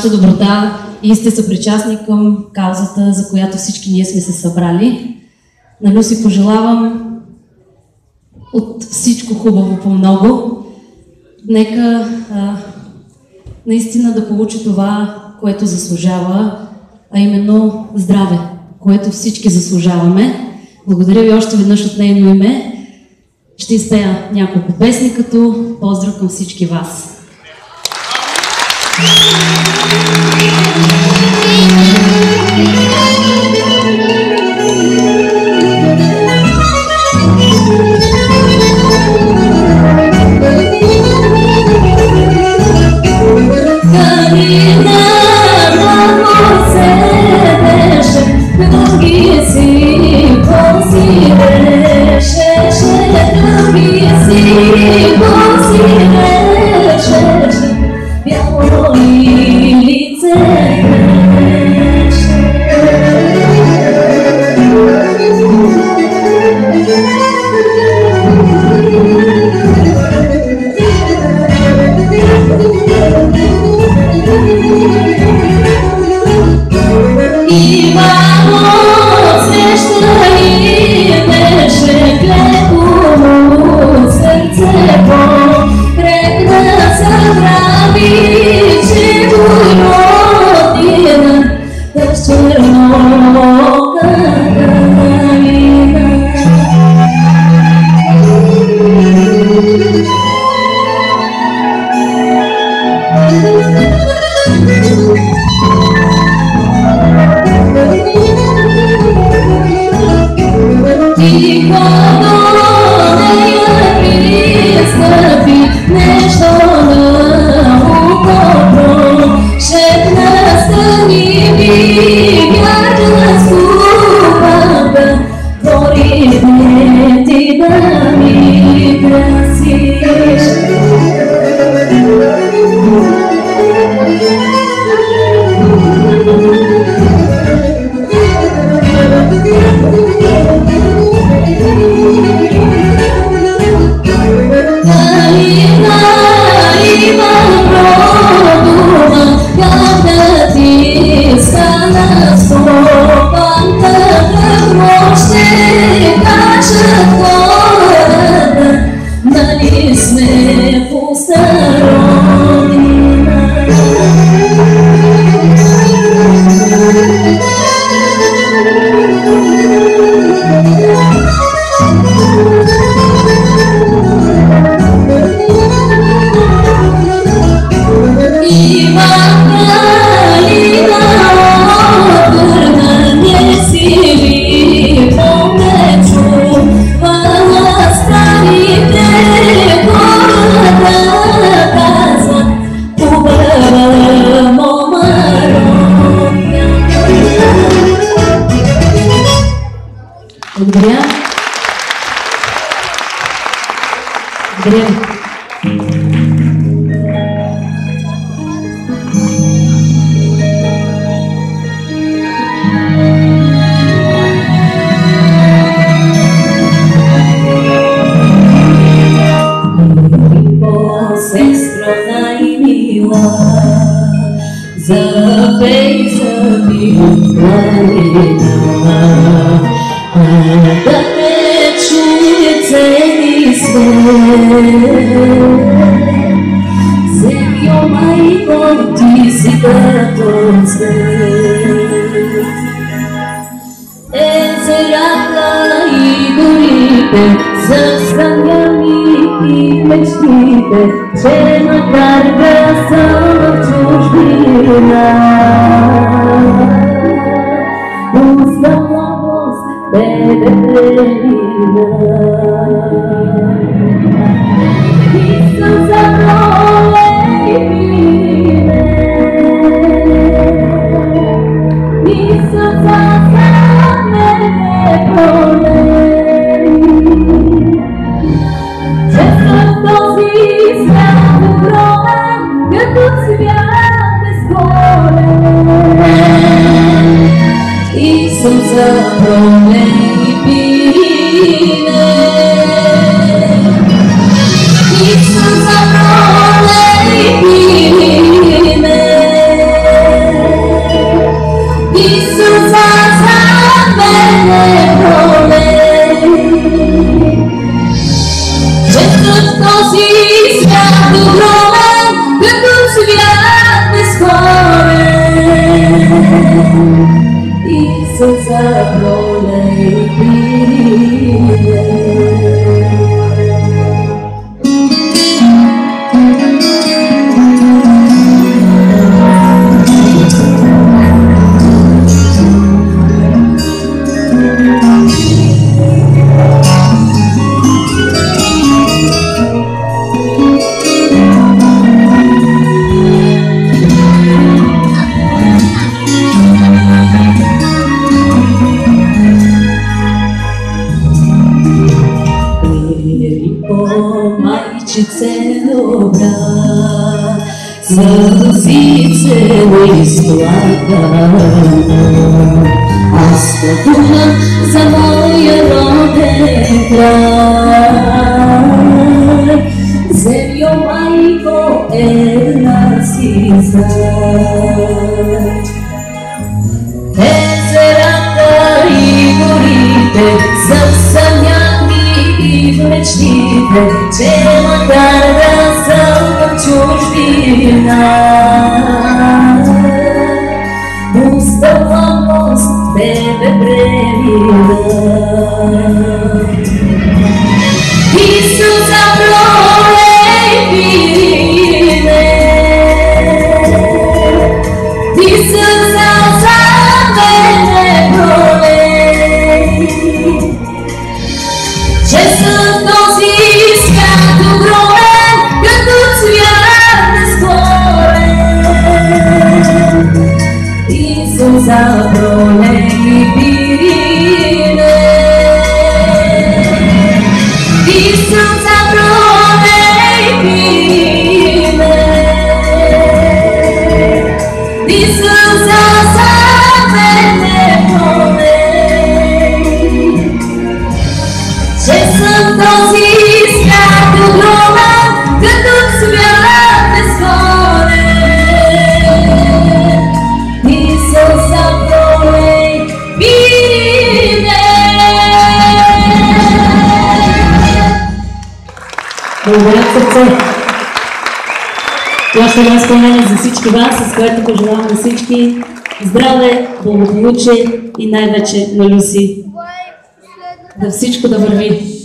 доброта и сте съпричастни към каузата, за която всички ние сме се събрали. На Люси пожелавам от всичко хубаво по много. Нека наистина да получи това, което заслужава, а именно здраве, което всички заслужаваме. Благодаря ви още веднъж от нейно име. Ще изпея няколко песни, като поздрав към всички вас. Благодаря. Благодаря ви. Сестро най-мила, забей за планина, да те чуе цели свет. Земло, майко, ти си като цвет. Езерата и горите са съняни и мечтите, че макар да са в чужбина, оставам с тебе предина. И съм заболей мине, и съм за мене болей. Често този свят огромен, като сълза пролей пире. Майчице добра, сълзице не изплакана. Аз подумам за моя роден край. Землю, майко, една си знай. Езерата и горите засъняни и в мечтите, че макар да съм в чужбина, оставам мост тебе премина. И сълза пролей пире, и сълза за мене пролей, че съм този свят огромен, като цвят нескорен. И сълза пролей пире, и сълза пролей пире, и сълза за мене пролей, че съм този свят огромен, като цвят нескорен. И сълза пролей пире. Благодаря, сърце! И още едно изпълнение за всички вас, с което пожелавам на всички здраве, благополучие и най-вече на Люси. Да всичко да върви.